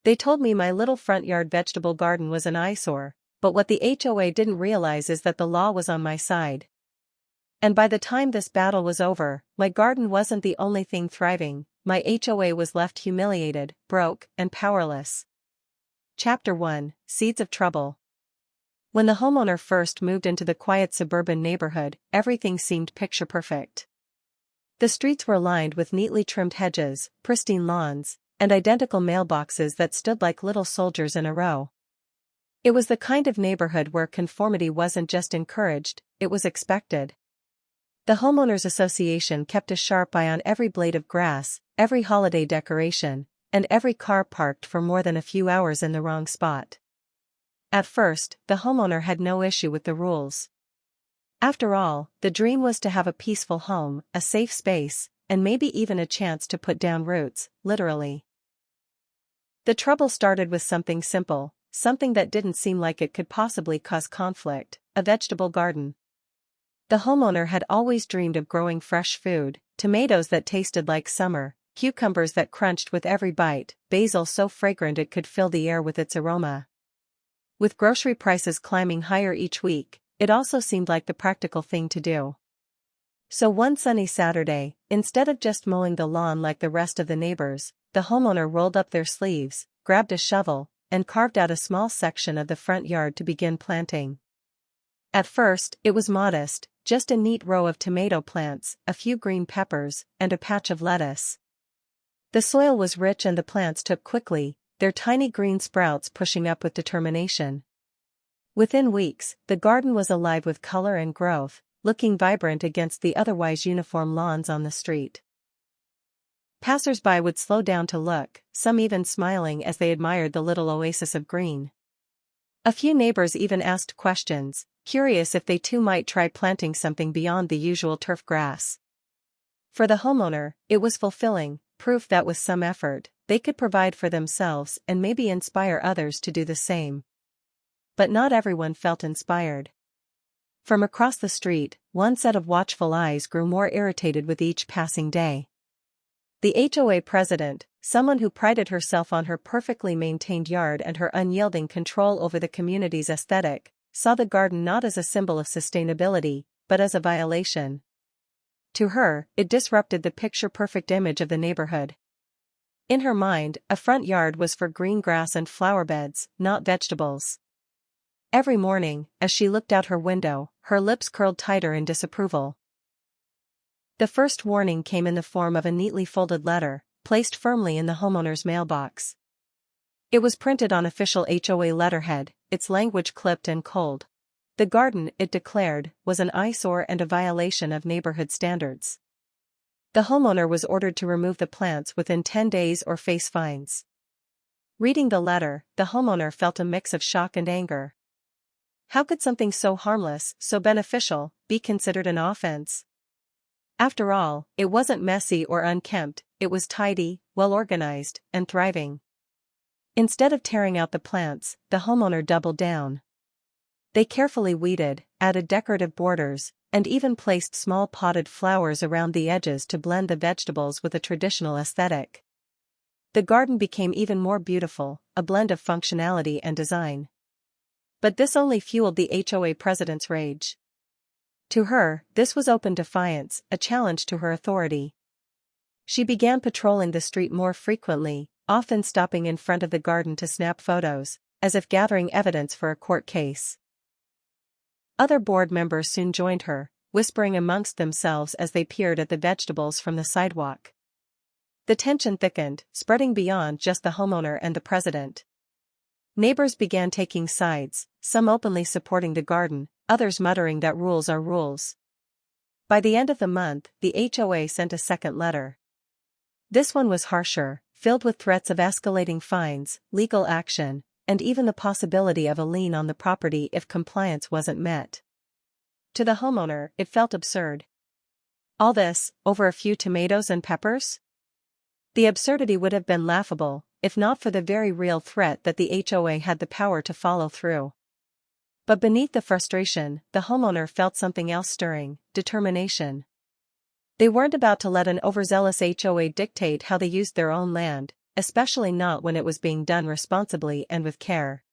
They told me my little front yard vegetable garden was an eyesore, but what the HOA didn't realize is that the law was on my side. And by the time this battle was over, my garden wasn't the only thing thriving. My HOA was left humiliated, broke, and powerless. Chapter 1: Seeds of Trouble. When the homeowner first moved into the quiet suburban neighborhood, everything seemed picture-perfect. The streets were lined with neatly trimmed hedges, pristine lawns, and identical mailboxes that stood like little soldiers in a row. It was the kind of neighborhood where conformity wasn't just encouraged, it was expected. The homeowners association kept a sharp eye on every blade of grass, every holiday decoration, and every car parked for more than a few hours in the wrong spot. At first, the homeowner had no issue with the rules. After all, the dream was to have a peaceful home, a safe space, and maybe even a chance to put down roots, literally. The trouble started with something simple, something that didn't seem like it could possibly cause conflict: a vegetable garden. The homeowner had always dreamed of growing fresh food: tomatoes that tasted like summer, cucumbers that crunched with every bite, basil so fragrant it could fill the air with its aroma. With grocery prices climbing higher each week, it also seemed like the practical thing to do. So one sunny Saturday, instead of just mowing the lawn like the rest of the neighbors, the homeowner rolled up their sleeves, grabbed a shovel, and carved out a small section of the front yard to begin planting. At first, it was modest, just a neat row of tomato plants, a few green peppers, and a patch of lettuce. The soil was rich and the plants took quickly, their tiny green sprouts pushing up with determination. Within weeks, the garden was alive with color and growth, looking vibrant against the otherwise uniform lawns on the street. Passers-by would slow down to look, some even smiling as they admired the little oasis of green. A few neighbors even asked questions, curious if they too might try planting something beyond the usual turf grass. For the homeowner, it was fulfilling, proof that with some effort, they could provide for themselves and maybe inspire others to do the same. But not everyone felt inspired. From across the street, one set of watchful eyes grew more irritated with each passing day. The HOA president, someone who prided herself on her perfectly maintained yard and her unyielding control over the community's aesthetic, saw the garden not as a symbol of sustainability, but as a violation. To her, it disrupted the picture-perfect image of the neighborhood. In her mind, a front yard was for green grass and flower beds, not vegetables. Every morning, as she looked out her window, her lips curled tighter in disapproval. The first warning came in the form of a neatly folded letter, placed firmly in the homeowner's mailbox. It was printed on official HOA letterhead, its language clipped and cold. The garden, it declared, was an eyesore and a violation of neighborhood standards. The homeowner was ordered to remove the plants within 10 days or face fines. Reading the letter, the homeowner felt a mix of shock and anger. How could something so harmless, so beneficial, be considered an offense? After all, it wasn't messy or unkempt, it was tidy, well-organized, and thriving. Instead of tearing out the plants, the homeowner doubled down. They carefully weeded, added decorative borders, and even placed small potted flowers around the edges to blend the vegetables with a traditional aesthetic. The garden became even more beautiful, a blend of functionality and design. But this only fueled the HOA president's rage. To her, this was open defiance, a challenge to her authority. She began patrolling the street more frequently, often stopping in front of the garden to snap photos, as if gathering evidence for a court case. Other board members soon joined her, whispering amongst themselves as they peered at the vegetables from the sidewalk. The tension thickened, spreading beyond just the homeowner and the president. Neighbors began taking sides, some openly supporting the garden, others muttering that rules are rules. By the end of the month, the HOA sent a second letter. This one was harsher, filled with threats of escalating fines, legal action, and even the possibility of a lien on the property if compliance wasn't met. To the homeowner, it felt absurd. All this, over a few tomatoes and peppers? The absurdity would have been laughable, if not for the very real threat that the HOA had the power to follow through. But beneath the frustration, the homeowner felt something else stirring: determination. They weren't about to let an overzealous HOA dictate how they used their own land, especially not when it was being done responsibly and with care.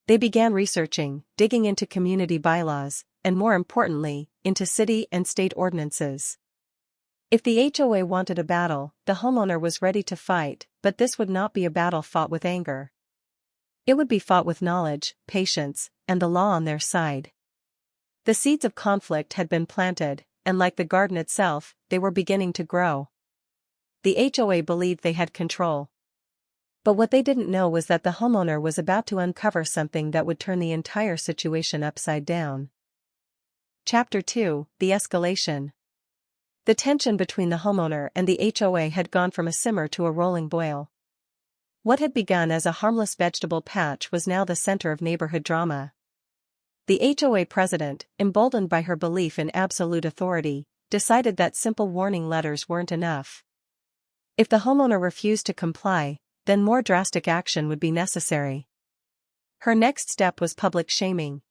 They began researching, digging into community bylaws, and more importantly, into city and state ordinances. If the HOA wanted a battle, the homeowner was ready to fight, but this would not be a battle fought with anger. It would be fought with knowledge, patience, and the law on their side. The seeds of conflict had been planted, and like the garden itself, they were beginning to grow. The HOA believed they had control. But what they didn't know was that the homeowner was about to uncover something that would turn the entire situation upside down. Chapter 2: The Escalation. The tension between the homeowner and the HOA had gone from a simmer to a rolling boil. What had begun as a harmless vegetable patch was now the center of neighborhood drama. The HOA president, emboldened by her belief in absolute authority, decided that simple warning letters weren't enough. If the homeowner refused to comply, then more drastic action would be necessary. Her next step was public shaming.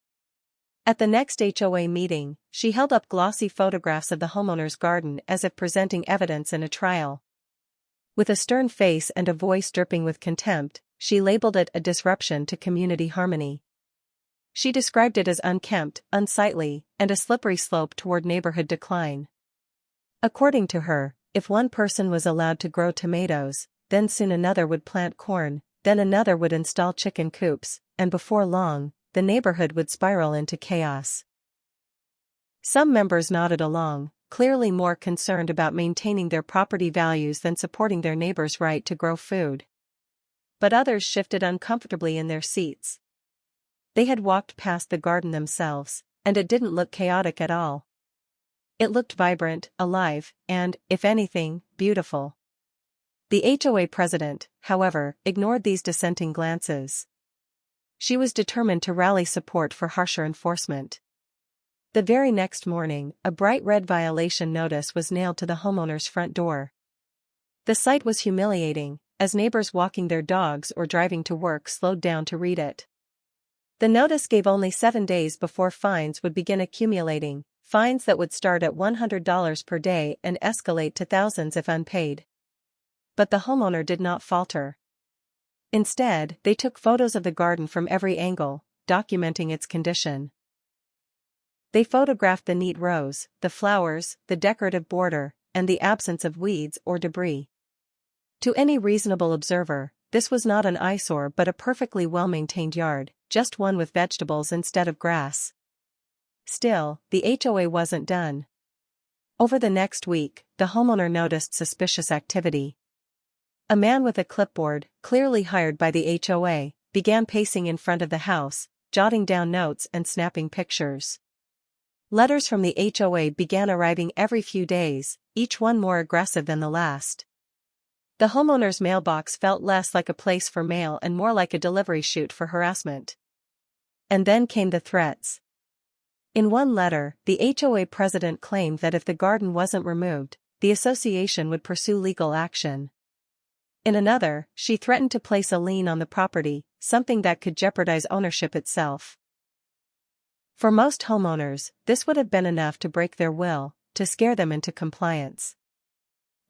At the next HOA meeting, she held up glossy photographs of the homeowner's garden as if presenting evidence in a trial. With a stern face and a voice dripping with contempt, she labeled it a disruption to community harmony. She described it as unkempt, unsightly, and a slippery slope toward neighborhood decline. According to her, if one person was allowed to grow tomatoes, then soon another would plant corn, then another would install chicken coops, and before long, the neighborhood would spiral into chaos. Some members nodded along, clearly more concerned about maintaining their property values than supporting their neighbor's right to grow food. But others shifted uncomfortably in their seats. They had walked past the garden themselves, and it didn't look chaotic at all. It looked vibrant, alive, and, if anything, beautiful. The HOA president, however, ignored these dissenting glances. She was determined to rally support for harsher enforcement. The very next morning, a bright red violation notice was nailed to the homeowner's front door. The sight was humiliating, as neighbors walking their dogs or driving to work slowed down to read it. The notice gave only 7 days before fines would begin accumulating, fines that would start at $100 per day and escalate to thousands if unpaid. But the homeowner did not falter. Instead, they took photos of the garden from every angle, documenting its condition. They photographed the neat rows, the flowers, the decorative border, and the absence of weeds or debris. To any reasonable observer, this was not an eyesore but a perfectly well-maintained yard, just one with vegetables instead of grass. Still, the HOA wasn't done. Over the next week, the homeowner noticed suspicious activity. A man with a clipboard, clearly hired by the HOA, began pacing in front of the house, jotting down notes and snapping pictures. Letters from the HOA began arriving every few days, each one more aggressive than the last. The homeowner's mailbox felt less like a place for mail and more like a delivery chute for harassment. And then came the threats. In one letter, the HOA president claimed that if the garden wasn't removed, the association would pursue legal action. In another, she threatened to place a lien on the property, something that could jeopardize ownership itself. For most homeowners, this would have been enough to break their will, to scare them into compliance.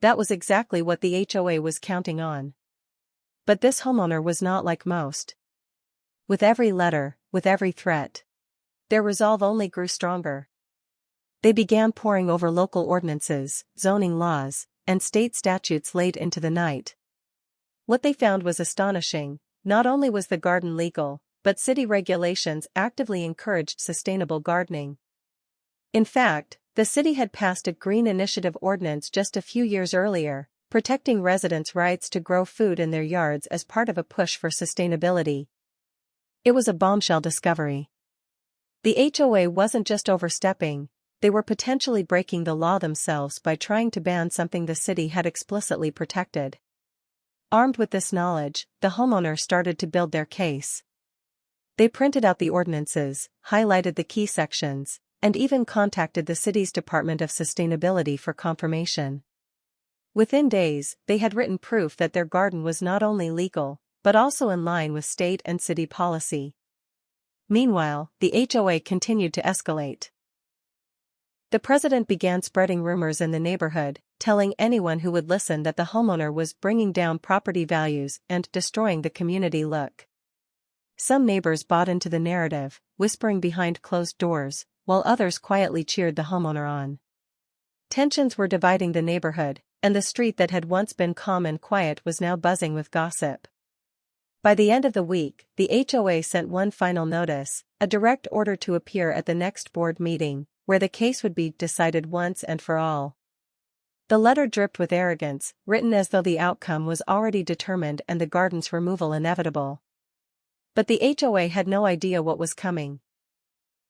That was exactly what the HOA was counting on. But this homeowner was not like most. With every letter, with every threat, their resolve only grew stronger. They began poring over local ordinances, zoning laws, and state statutes late into the night. What they found was astonishing. Not only was the garden legal, but city regulations actively encouraged sustainable gardening. In fact, the city had passed a Green Initiative ordinance just a few years earlier, protecting residents' rights to grow food in their yards as part of a push for sustainability. It was a bombshell discovery. The HOA wasn't just overstepping, they were potentially breaking the law themselves by trying to ban something the city had explicitly protected. Armed with this knowledge, the homeowner started to build their case. They printed out the ordinances, highlighted the key sections, and even contacted the city's Department of Sustainability for confirmation. Within days, they had written proof that their garden was not only legal, but also in line with state and city policy. Meanwhile, the HOA continued to escalate. The president began spreading rumors in the neighborhood, telling anyone who would listen that the homeowner was bringing down property values and destroying the community look. Some neighbors bought into the narrative, whispering behind closed doors, while others quietly cheered the homeowner on. Tensions were dividing the neighborhood, and the street that had once been calm and quiet was now buzzing with gossip. By the end of the week, the HOA sent one final notice, a direct order to appear at the next board meeting, where the case would be decided once and for all. The letter dripped with arrogance, written as though the outcome was already determined and the garden's removal inevitable. But the HOA had no idea what was coming.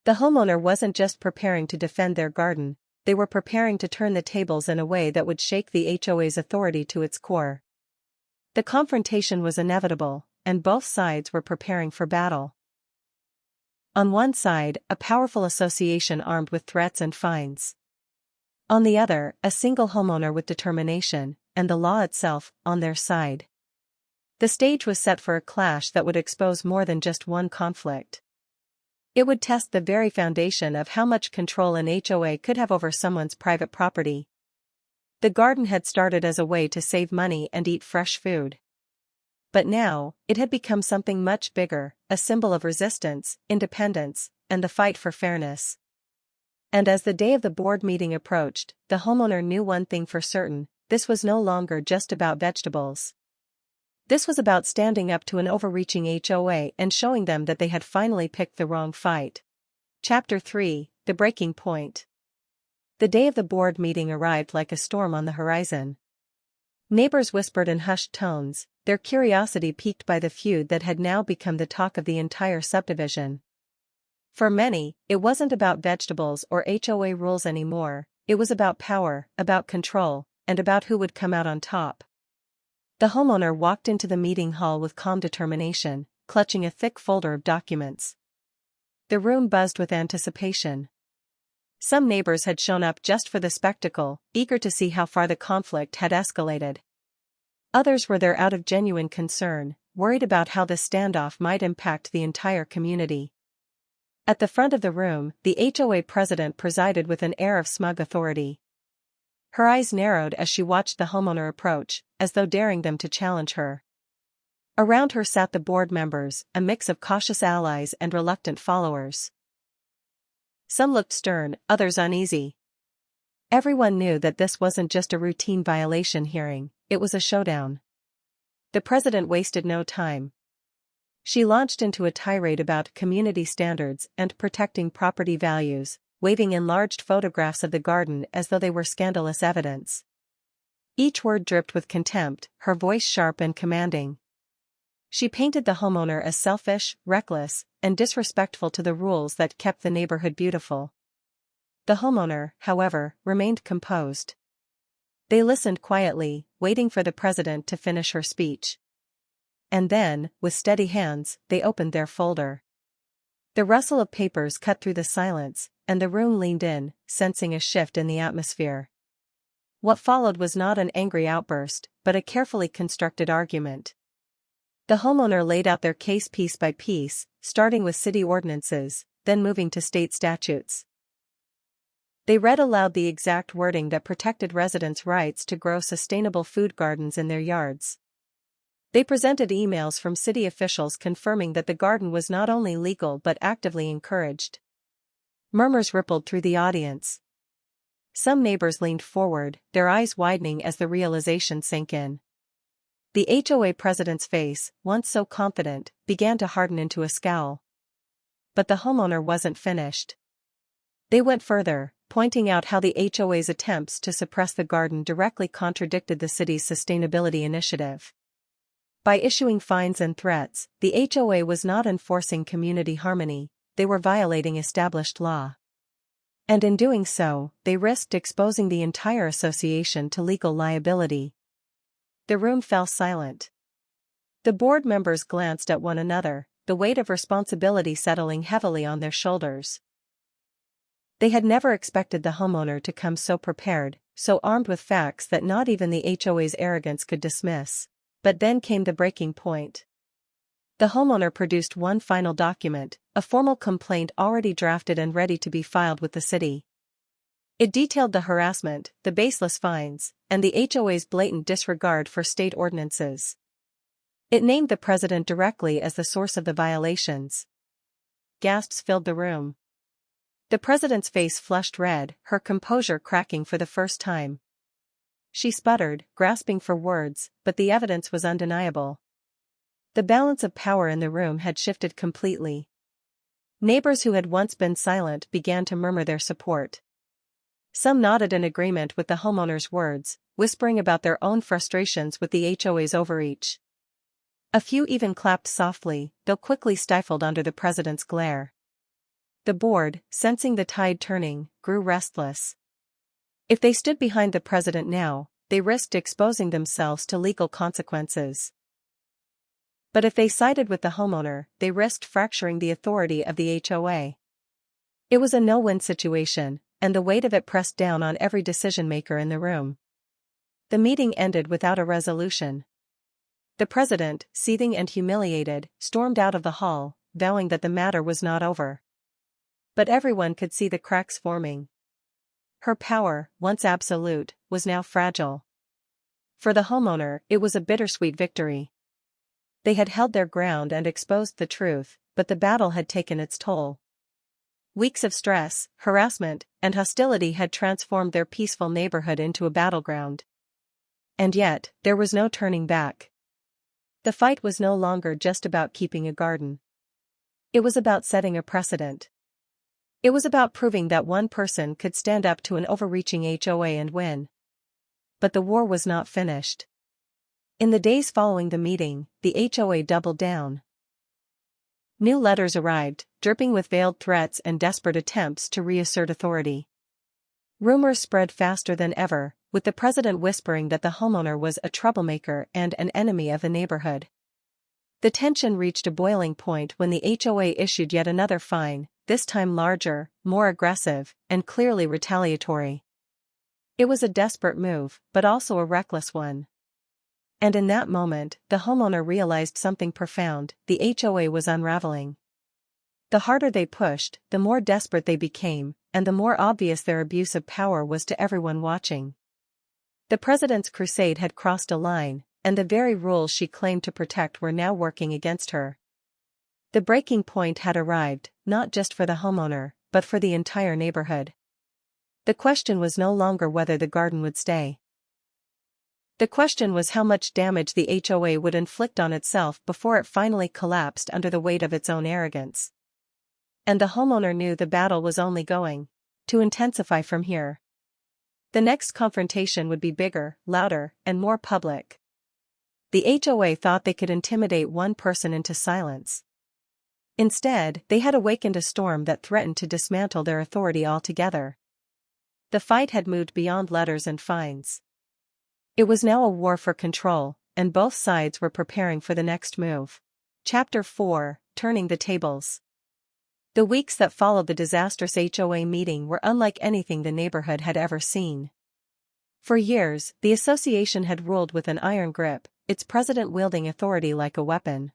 The homeowner wasn't just preparing to defend their garden, they were preparing to turn the tables in a way that would shake the HOA's authority to its core. The confrontation was inevitable, and both sides were preparing for battle. On one side, a powerful association armed with threats and fines. On the other, a single homeowner with determination, and the law itself, on their side. The stage was set for a clash that would expose more than just one conflict. It would test the very foundation of how much control an HOA could have over someone's private property. The garden had started as a way to save money and eat fresh food. But now, it had become something much bigger, a symbol of resistance, independence, and the fight for fairness. And as the day of the board meeting approached, the homeowner knew one thing for certain: this was no longer just about vegetables. This was about standing up to an overreaching HOA and showing them that they had finally picked the wrong fight. Chapter 3: The Breaking Point. The day of the board meeting arrived like a storm on the horizon. Neighbors whispered in hushed tones, their curiosity piqued by the feud that had now become the talk of the entire subdivision. For many, it wasn't about vegetables or HOA rules anymore, it was about power, about control, and about who would come out on top. The homeowner walked into the meeting hall with calm determination, clutching a thick folder of documents. The room buzzed with anticipation. Some neighbors had shown up just for the spectacle, eager to see how far the conflict had escalated. Others were there out of genuine concern, worried about how the standoff might impact the entire community. At the front of the room, the HOA president presided with an air of smug authority. Her eyes narrowed as she watched the homeowner approach, as though daring them to challenge her. Around her sat the board members, a mix of cautious allies and reluctant followers. Some looked stern, others uneasy. Everyone knew that this wasn't just a routine violation hearing, it was a showdown. The president wasted no time. She launched into a tirade about community standards and protecting property values, waving enlarged photographs of the garden as though they were scandalous evidence. Each word dripped with contempt, her voice sharp and commanding. She painted the homeowner as selfish, reckless, and disrespectful to the rules that kept the neighborhood beautiful. The homeowner, however, remained composed. They listened quietly, waiting for the president to finish her speech. And then, with steady hands, they opened their folder. The rustle of papers cut through the silence, and the room leaned in, sensing a shift in the atmosphere. What followed was not an angry outburst, but a carefully constructed argument. The homeowner laid out their case piece by piece, starting with city ordinances, then moving to state statutes. They read aloud the exact wording that protected residents' rights to grow sustainable food gardens in their yards. They presented emails from city officials confirming that the garden was not only legal but actively encouraged. Murmurs rippled through the audience. Some neighbors leaned forward, their eyes widening as the realization sank in. The HOA president's face, once so confident, began to harden into a scowl. But the homeowner wasn't finished. They went further, pointing out how the HOA's attempts to suppress the garden directly contradicted the city's sustainability initiative. By issuing fines and threats, the HOA was not enforcing community harmony, they were violating established law. And in doing so, they risked exposing the entire association to legal liability. The room fell silent. The board members glanced at one another, the weight of responsibility settling heavily on their shoulders. They had never expected the homeowner to come so prepared, so armed with facts that not even the HOA's arrogance could dismiss. But then came the breaking point. The homeowner produced one final document, a formal complaint already drafted and ready to be filed with the city. It detailed the harassment, the baseless fines, and the HOA's blatant disregard for state ordinances. It named the president directly as the source of the violations. Gasps filled the room. The president's face flushed red, her composure cracking for the first time. She sputtered, grasping for words, but the evidence was undeniable. The balance of power in the room had shifted completely. Neighbors who had once been silent began to murmur their support. Some nodded in agreement with the homeowner's words, whispering about their own frustrations with the HOA's overreach. A few even clapped softly, though quickly stifled under the president's glare. The board, sensing the tide turning, grew restless. If they stood behind the president now, they risked exposing themselves to legal consequences. But if they sided with the homeowner, they risked fracturing the authority of the HOA. It was a no-win situation, and the weight of it pressed down on every decision-maker in the room. The meeting ended without a resolution. The president, seething and humiliated, stormed out of the hall, vowing that the matter was not over. But everyone could see the cracks forming. Her power, once absolute, was now fragile. For the homeowner, it was a bittersweet victory. They had held their ground and exposed the truth, but the battle had taken its toll. Weeks of stress, harassment, and hostility had transformed their peaceful neighborhood into a battleground. And yet, there was no turning back. The fight was no longer just about keeping a garden. It was about setting a precedent. It was about proving that one person could stand up to an overreaching HOA and win. But the war was not finished. In the days following the meeting, the HOA doubled down. New letters arrived, dripping with veiled threats and desperate attempts to reassert authority. Rumors spread faster than ever, with the president whispering that the homeowner was a troublemaker and an enemy of the neighborhood. The tension reached a boiling point when the HOA issued yet another fine, this time larger, more aggressive, and clearly retaliatory. It was a desperate move, but also a reckless one. And in that moment, the homeowner realized something profound: the HOA was unraveling. The harder they pushed, the more desperate they became, and the more obvious their abuse of power was to everyone watching. The president's crusade had crossed a line, and the very rules she claimed to protect were now working against her. The breaking point had arrived, not just for the homeowner, but for the entire neighborhood. The question was no longer whether the garden would stay. The question was how much damage the HOA would inflict on itself before it finally collapsed under the weight of its own arrogance. And the homeowner knew the battle was only going to intensify from here. The next confrontation would be bigger, louder, and more public. The HOA thought they could intimidate one person into silence. Instead, they had awakened a storm that threatened to dismantle their authority altogether. The fight had moved beyond letters and fines. It was now a war for control, and both sides were preparing for the next move. Chapter 4: Turning the Tables. The weeks that followed the disastrous HOA meeting were unlike anything the neighborhood had ever seen. For years, the association had ruled with an iron grip, its president wielding authority like a weapon.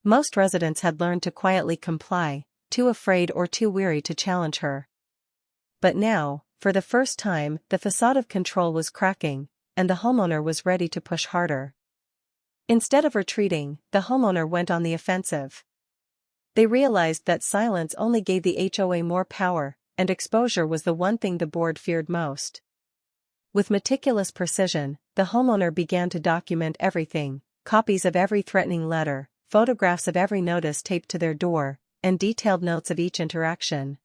Most residents had learned to quietly comply, too afraid or too weary to challenge her. But now, for the first time, the facade of control was cracking, and the homeowner was ready to push harder. Instead of retreating, the homeowner went on the offensive. They realized that silence only gave the HOA more power, and exposure was the one thing the board feared most. With meticulous precision, the homeowner began to document everything: copies of every threatening letter, photographs of every notice taped to their door, and detailed notes of each interaction.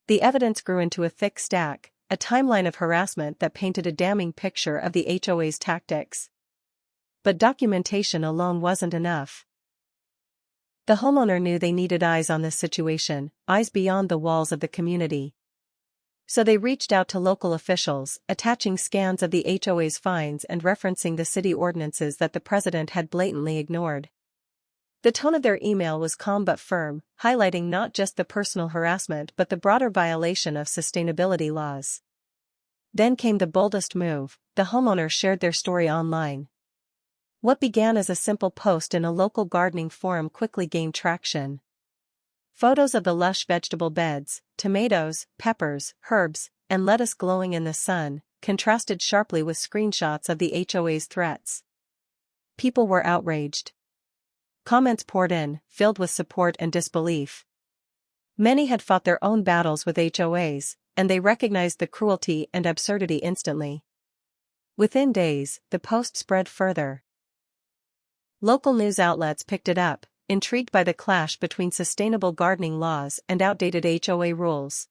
The evidence grew into a thick stack, a timeline of harassment that painted a damning picture of the HOA's tactics. But documentation alone wasn't enough. The homeowner knew they needed eyes on this situation, eyes beyond the walls of the community. So they reached out to local officials, attaching scans of the HOA's fines and referencing the city ordinances that the president had blatantly ignored. The tone of their email was calm but firm, highlighting not just the personal harassment but the broader violation of sustainability laws. Then came the boldest move: the homeowners shared their story online. What began as a simple post in a local gardening forum quickly gained traction. Photos of the lush vegetable beds, tomatoes, peppers, herbs, and lettuce glowing in the sun, contrasted sharply with screenshots of the HOA's threats. People were outraged. Comments poured in, filled with support and disbelief. Many had fought their own battles with HOAs, and they recognized the cruelty and absurdity instantly. Within days, the post spread further. Local news outlets picked it up, intrigued by the clash between sustainable gardening laws and outdated HOA rules.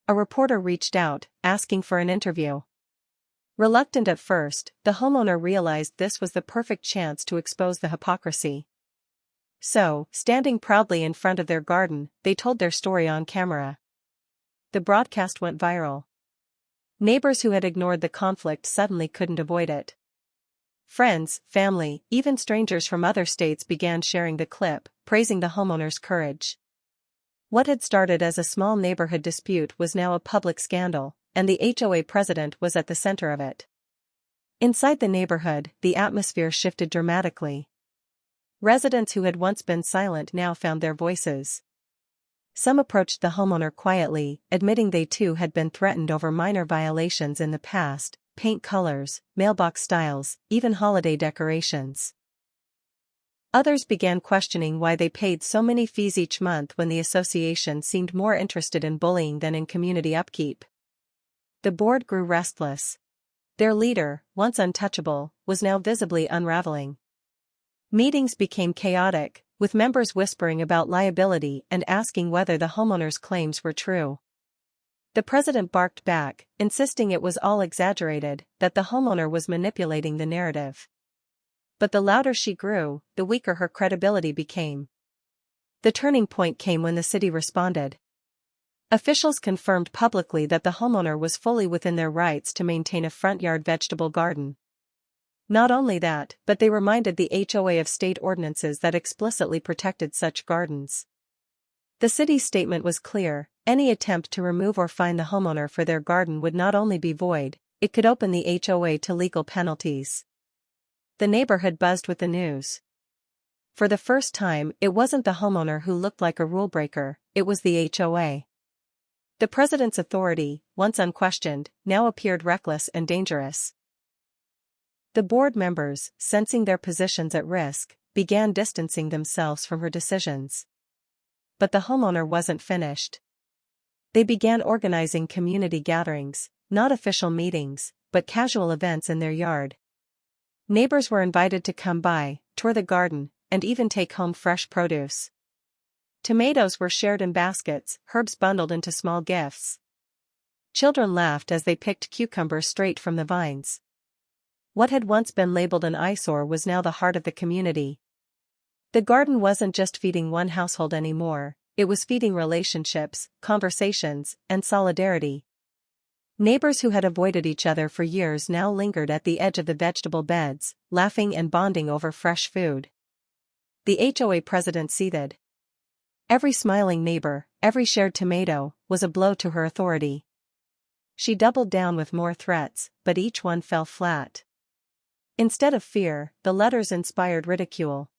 A reporter reached out, asking for an interview. Reluctant at first, the homeowner realized this was the perfect chance to expose the hypocrisy. So, standing proudly in front of their garden, they told their story on camera. The broadcast went viral. Neighbors who had ignored the conflict suddenly couldn't avoid it. Friends, family, even strangers from other states began sharing the clip, praising the homeowner's courage. What had started as a small neighborhood dispute was now a public scandal, and the HOA president was at the center of it. Inside the neighborhood, the atmosphere shifted dramatically. Residents who had once been silent now found their voices. Some approached the homeowner quietly, admitting they too had been threatened over minor violations in the past: paint colors, mailbox styles, even holiday decorations. Others began questioning why they paid so many fees each month when the association seemed more interested in bullying than in community upkeep. The board grew restless. Their leader, once untouchable, was now visibly unraveling. Meetings became chaotic, with members whispering about liability and asking whether the homeowner's claims were true. The president barked back, insisting it was all exaggerated, that the homeowner was manipulating the narrative. But the louder she grew, the weaker her credibility became. The turning point came when the city responded. Officials confirmed publicly that the homeowner was fully within their rights to maintain a front yard vegetable garden. Not only that, but they reminded the HOA of state ordinances that explicitly protected such gardens. The city's statement was clear: any attempt to remove or fine the homeowner for their garden would not only be void, it could open the HOA to legal penalties. The neighborhood buzzed with the news. For the first time, it wasn't the homeowner who looked like a rule breaker, it was the HOA. The president's authority, once unquestioned, now appeared reckless and dangerous. The board members, sensing their positions at risk, began distancing themselves from her decisions. But the homeowner wasn't finished. They began organizing community gatherings, not official meetings, but casual events in their yard. Neighbors were invited to come by, tour the garden, and even take home fresh produce. Tomatoes were shared in baskets, herbs bundled into small gifts. Children laughed as they picked cucumbers straight from the vines. What had once been labeled an eyesore was now the heart of the community. The garden wasn't just feeding one household anymore, it was feeding relationships, conversations, and solidarity. Neighbors who had avoided each other for years now lingered at the edge of the vegetable beds, laughing and bonding over fresh food. The HOA president seethed. Every smiling neighbor, every shared tomato, was a blow to her authority. She doubled down with more threats, but each one fell flat. Instead of fear, the letters inspired ridicule.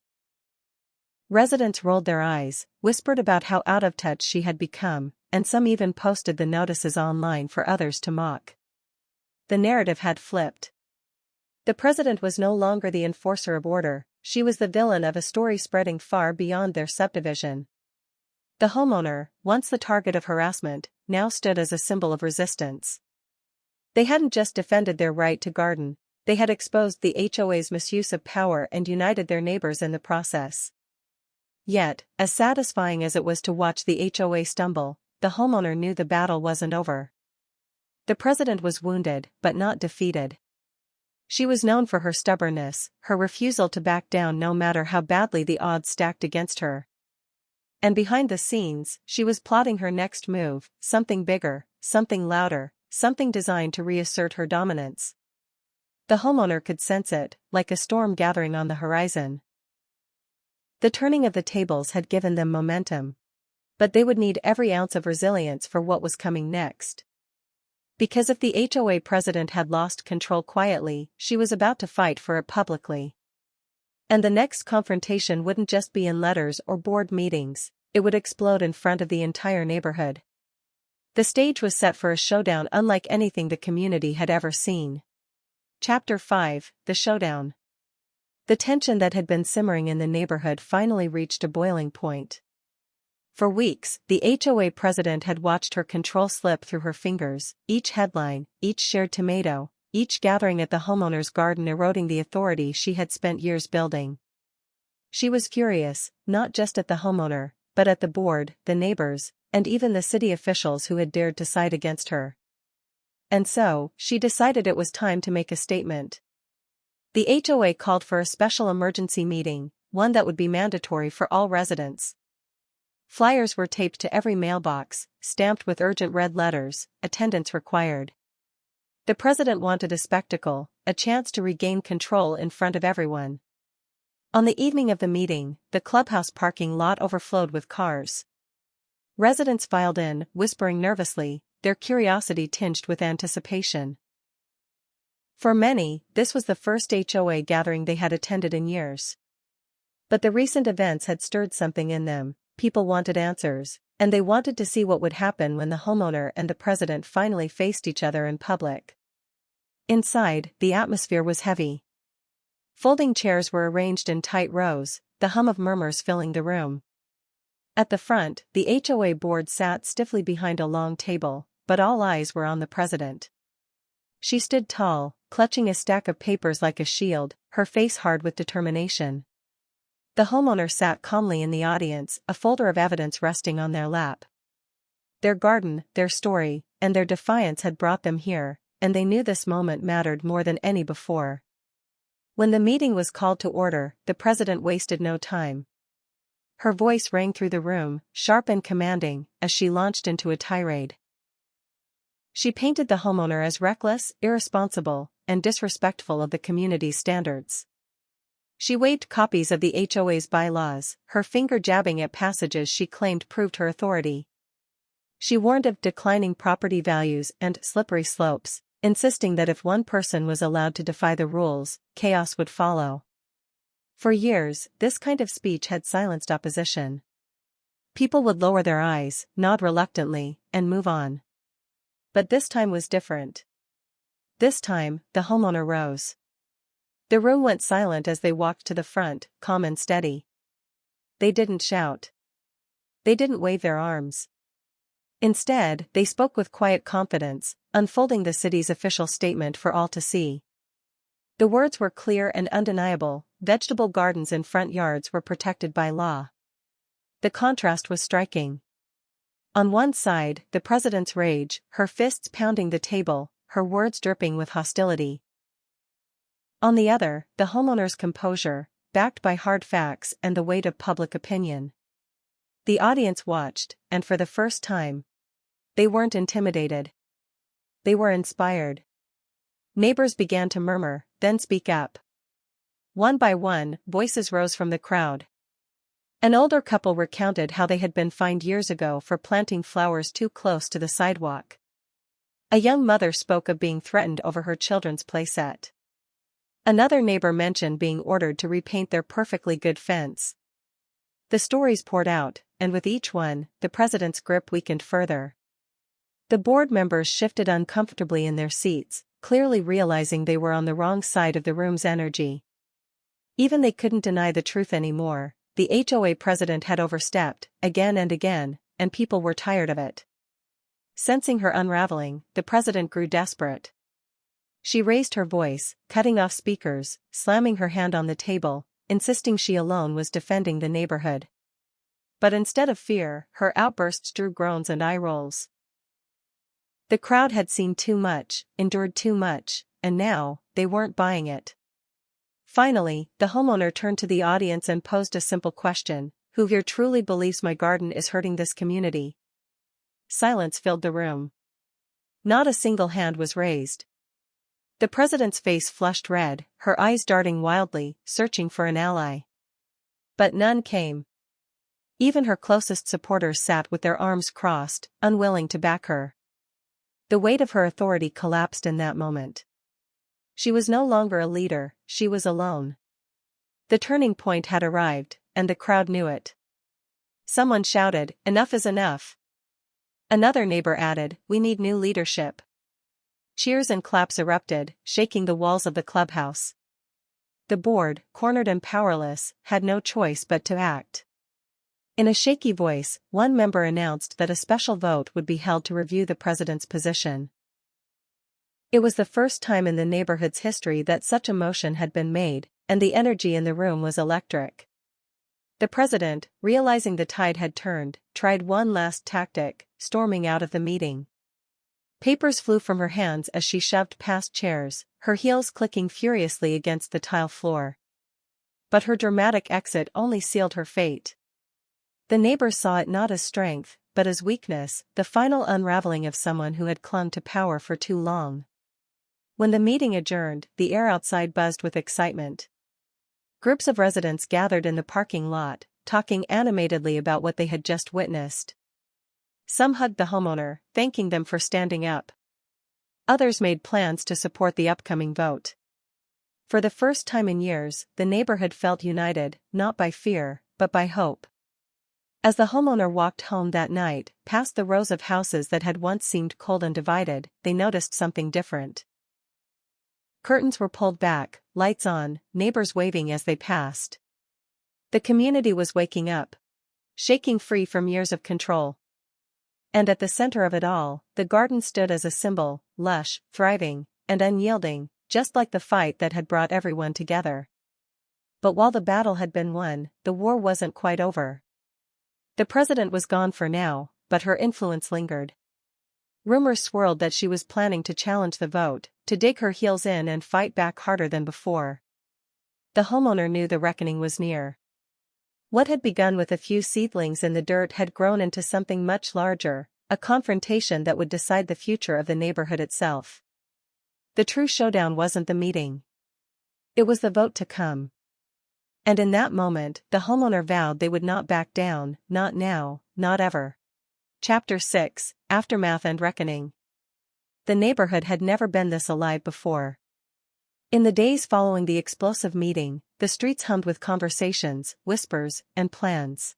Residents rolled their eyes, whispered about how out of touch she had become, and some even posted the notices online for others to mock. The narrative had flipped. The president was no longer the enforcer of order, she was the villain of a story spreading far beyond their subdivision. The homeowner, once the target of harassment, now stood as a symbol of resistance. They hadn't just defended their right to garden, they had exposed the HOA's misuse of power and united their neighbors in the process. Yet, as satisfying as it was to watch the HOA stumble, the homeowner knew the battle wasn't over. The president was wounded, but not defeated. She was known for her stubbornness, her refusal to back down no matter how badly the odds stacked against her. And behind the scenes, she was plotting her next move, something bigger, something louder, something designed to reassert her dominance. The homeowner could sense it, like a storm gathering on the horizon. The turning of the tables had given them momentum. But they would need every ounce of resilience for what was coming next. Because if the HOA president had lost control quietly, she was about to fight for it publicly. And the next confrontation wouldn't just be in letters or board meetings, it would explode in front of the entire neighborhood. The stage was set for a showdown unlike anything the community had ever seen. Chapter 5, The Showdown. The tension that had been simmering in the neighborhood finally reached a boiling point. For weeks, the HOA president had watched her control slip through her fingers, each headline, each shared tomato, each gathering at the homeowner's garden eroding the authority she had spent years building. She was furious, not just at the homeowner, but at the board, the neighbors, and even the city officials who had dared to side against her. And so, she decided it was time to make a statement. The HOA called for a special emergency meeting, one that would be mandatory for all residents. Flyers were taped to every mailbox, stamped with urgent red letters, attendance required. The president wanted a spectacle, a chance to regain control in front of everyone. On the evening of the meeting, the clubhouse parking lot overflowed with cars. Residents filed in, whispering nervously, their curiosity tinged with anticipation. For many, this was the first HOA gathering they had attended in years. But the recent events had stirred something in them. People wanted answers, and they wanted to see what would happen when the homeowner and the president finally faced each other in public. Inside, the atmosphere was heavy. Folding chairs were arranged in tight rows, the hum of murmurs filling the room. At the front, the HOA board sat stiffly behind a long table, but all eyes were on the president. She stood tall, clutching a stack of papers like a shield, her face hard with determination. The homeowner sat calmly in the audience, a folder of evidence resting on their lap. Their garden, their story, and their defiance had brought them here, and they knew this moment mattered more than any before. When the meeting was called to order, the president wasted no time. Her voice rang through the room, sharp and commanding, as she launched into a tirade. She painted the homeowner as reckless, irresponsible, and disrespectful of the community's standards. She waved copies of the HOA's bylaws, her finger jabbing at passages she claimed proved her authority. She warned of declining property values and slippery slopes, insisting that if one person was allowed to defy the rules, chaos would follow. For years, this kind of speech had silenced opposition. People would lower their eyes, nod reluctantly, and move on. But this time was different. This time, the homeowner rose. The room went silent as they walked to the front, calm and steady. They didn't shout. They didn't wave their arms. Instead, they spoke with quiet confidence, unfolding the city's official statement for all to see. The words were clear and undeniable: vegetable gardens in front yards were protected by law. The contrast was striking. On one side, the president's rage, her fists pounding the table, her words dripping with hostility. On the other, the homeowner's composure, backed by hard facts and the weight of public opinion. The audience watched, and for the first time, they weren't intimidated. They were inspired. Neighbors began to murmur, then speak up. One by one, voices rose from the crowd. An older couple recounted how they had been fined years ago for planting flowers too close to the sidewalk. A young mother spoke of being threatened over her children's playset. Another neighbor mentioned being ordered to repaint their perfectly good fence. The stories poured out, and with each one, the president's grip weakened further. The board members shifted uncomfortably in their seats, clearly realizing they were on the wrong side of the room's energy. Even they couldn't deny the truth anymore. The HOA president had overstepped, again and again, and people were tired of it. Sensing her unraveling, the president grew desperate. She raised her voice, cutting off speakers, slamming her hand on the table, insisting she alone was defending the neighborhood. But instead of fear, her outbursts drew groans and eye rolls. The crowd had seen too much, endured too much, and now, they weren't buying it. Finally, the homeowner turned to the audience and posed a simple question: who here truly believes my garden is hurting this community? Silence filled the room. Not a single hand was raised. The president's face flushed red, her eyes darting wildly, searching for an ally. But none came. Even her closest supporters sat with their arms crossed, unwilling to back her. The weight of her authority collapsed in that moment. She was no longer a leader, she was alone. The turning point had arrived, and the crowd knew it. Someone shouted, "Enough is enough." Another neighbor added, "We need new leadership." Cheers and claps erupted, shaking the walls of the clubhouse. The board, cornered and powerless, had no choice but to act. In a shaky voice, one member announced that a special vote would be held to review the president's position. It was the first time in the neighborhood's history that such a motion had been made, and the energy in the room was electric. The president, realizing the tide had turned, tried one last tactic, storming out of the meeting. Papers flew from her hands as she shoved past chairs, her heels clicking furiously against the tile floor. But her dramatic exit only sealed her fate. The neighbors saw it not as strength, but as weakness, the final unraveling of someone who had clung to power for too long. When the meeting adjourned, the air outside buzzed with excitement. Groups of residents gathered in the parking lot, talking animatedly about what they had just witnessed. Some hugged the homeowner, thanking them for standing up. Others made plans to support the upcoming vote. For the first time in years, the neighborhood felt united, not by fear, but by hope. As the homeowner walked home that night, past the rows of houses that had once seemed cold and divided, they noticed something different. Curtains were pulled back, lights on, neighbors waving as they passed. The community was waking up, shaking free from years of control. And at the center of it all, the garden stood as a symbol, lush, thriving, and unyielding, just like the fight that had brought everyone together. But while the battle had been won, the war wasn't quite over. The president was gone for now, but her influence lingered. Rumors swirled that she was planning to challenge the vote, to dig her heels in and fight back harder than before. The homeowner knew the reckoning was near. What had begun with a few seedlings in the dirt had grown into something much larger, a confrontation that would decide the future of the neighborhood itself. The true showdown wasn't the meeting. It was the vote to come. And in that moment, the homeowner vowed they would not back down, not now, not ever. Chapter 6, Aftermath and Reckoning. The neighborhood had never been this alive before. In the days following the explosive meeting, the streets hummed with conversations, whispers, and plans.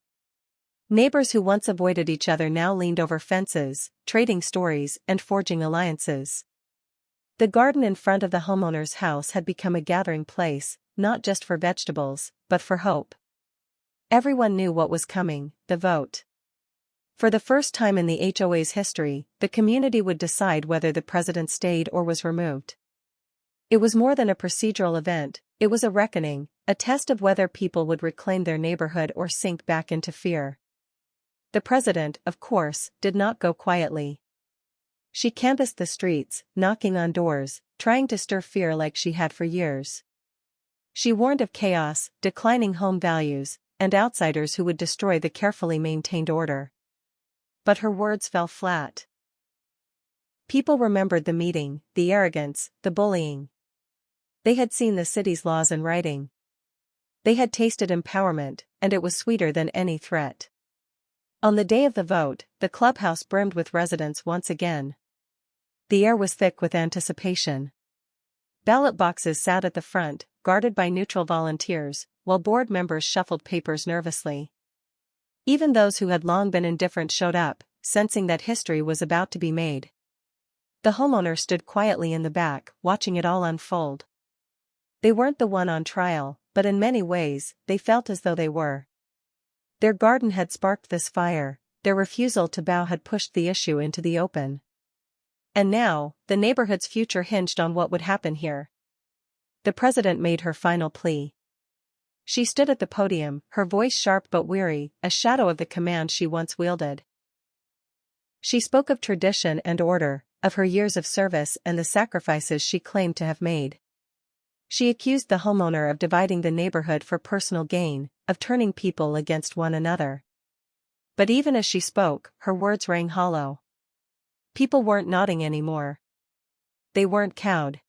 Neighbors who once avoided each other now leaned over fences, trading stories and forging alliances. The garden in front of the homeowner's house had become a gathering place, not just for vegetables, but for hope. Everyone knew what was coming, the vote. For the first time in the HOA's history, the community would decide whether the president stayed or was removed. It was more than a procedural event, it was a reckoning, a test of whether people would reclaim their neighborhood or sink back into fear. The president, of course, did not go quietly. She canvassed the streets, knocking on doors, trying to stir fear like she had for years. She warned of chaos, declining home values, and outsiders who would destroy the carefully maintained order. But her words fell flat. People remembered the meeting, the arrogance, the bullying. They had seen the city's laws in writing. They had tasted empowerment, and it was sweeter than any threat. On the day of the vote, the clubhouse brimmed with residents once again. The air was thick with anticipation. Ballot boxes sat at the front, guarded by neutral volunteers, while board members shuffled papers nervously. Even those who had long been indifferent showed up, sensing that history was about to be made. The homeowner stood quietly in the back, watching it all unfold. They weren't the one on trial, but in many ways, they felt as though they were. Their garden had sparked this fire, their refusal to bow had pushed the issue into the open. And now, the neighborhood's future hinged on what would happen here. The president made her final plea. She stood at the podium, her voice sharp but weary, a shadow of the command she once wielded. She spoke of tradition and order, of her years of service and the sacrifices she claimed to have made. She accused the homeowner of dividing the neighborhood for personal gain, of turning people against one another. But even as she spoke, her words rang hollow. People weren't nodding anymore. They weren't cowed.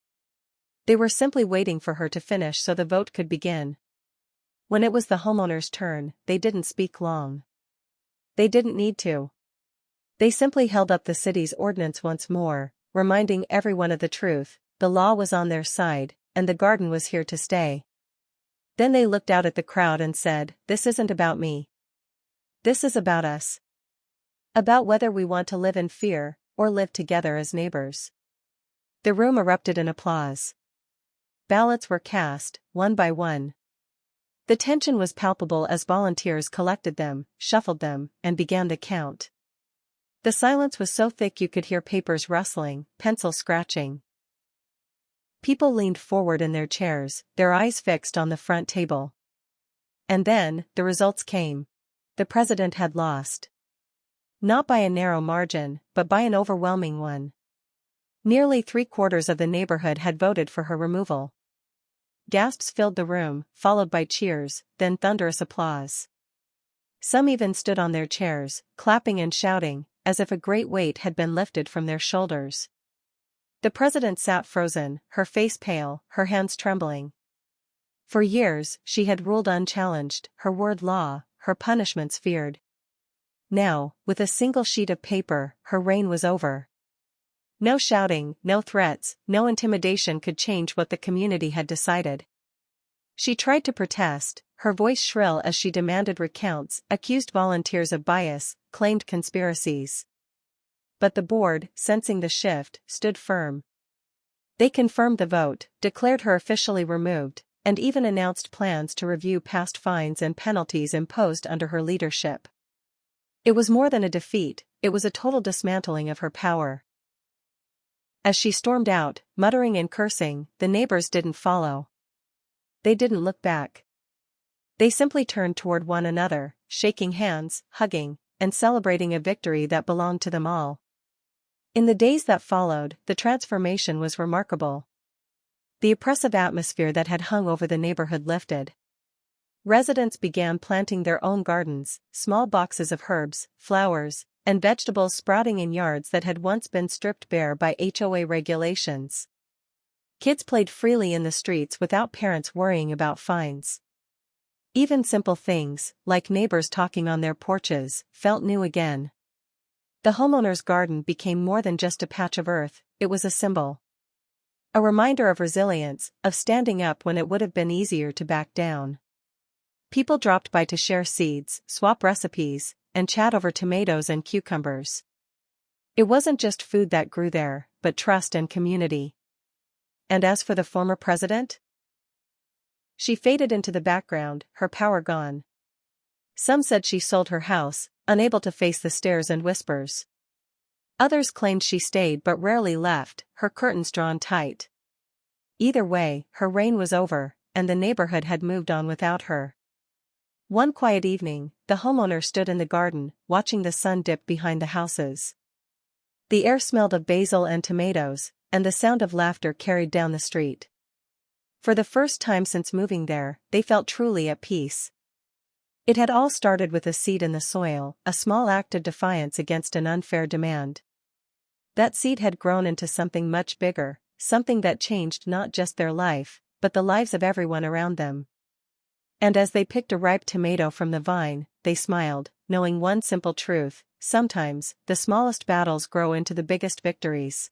They were simply waiting for her to finish so the vote could begin. When it was the homeowner's turn, they didn't speak long. They didn't need to. They simply held up the city's ordinance once more, reminding everyone of the truth, the law was on their side, and the garden was here to stay. Then they looked out at the crowd and said, "This isn't about me. This is about us." About whether we want to live in fear, or live together as neighbors. The room erupted in applause. Ballots were cast, one by one. The tension was palpable as volunteers collected them, shuffled them, and began the count. The silence was so thick you could hear papers rustling, pencils scratching. People leaned forward in their chairs, their eyes fixed on the front table. And then, the results came. The president had lost. Not by a narrow margin, but by an overwhelming one. Nearly 3/4 of the neighborhood had voted for her removal. Gasps filled the room, followed by cheers, then thunderous applause. Some even stood on their chairs, clapping and shouting, as if a great weight had been lifted from their shoulders. The president sat frozen, her face pale, her hands trembling. For years, she had ruled unchallenged, her word law, her punishments feared. Now, with a single sheet of paper, her reign was over. No shouting, no threats, no intimidation could change what the community had decided. She tried to protest, her voice shrill as she demanded recounts, accused volunteers of bias, claimed conspiracies. But the board, sensing the shift, stood firm. They confirmed the vote, declared her officially removed, and even announced plans to review past fines and penalties imposed under her leadership. It was more than a defeat, it was a total dismantling of her power. As she stormed out, muttering and cursing, the neighbors didn't follow. They didn't look back. They simply turned toward one another, shaking hands, hugging, and celebrating a victory that belonged to them all. In the days that followed, the transformation was remarkable. The oppressive atmosphere that had hung over the neighborhood lifted. Residents began planting their own gardens, small boxes of herbs, flowers, and vegetables sprouting in yards that had once been stripped bare by HOA regulations. Kids played freely in the streets without parents worrying about fines. Even simple things, like neighbors talking on their porches, felt new again. The homeowner's garden became more than just a patch of earth, it was a symbol. A reminder of resilience, of standing up when it would have been easier to back down. People dropped by to share seeds, swap recipes, and chat over tomatoes and cucumbers. It wasn't just food that grew there, but trust and community. And as for the former president? She faded into the background, her power gone. Some said she sold her house, unable to face the stares and whispers. Others claimed she stayed but rarely left, her curtains drawn tight. Either way, her reign was over, and the neighborhood had moved on without her. One quiet evening, the homeowner stood in the garden, watching the sun dip behind the houses. The air smelled of basil and tomatoes, and the sound of laughter carried down the street. For the first time since moving there, they felt truly at peace. It had all started with a seed in the soil, a small act of defiance against an unfair demand. That seed had grown into something much bigger, something that changed not just their life, but the lives of everyone around them. And as they picked a ripe tomato from the vine, they smiled, knowing one simple truth: sometimes, the smallest battles grow into the biggest victories.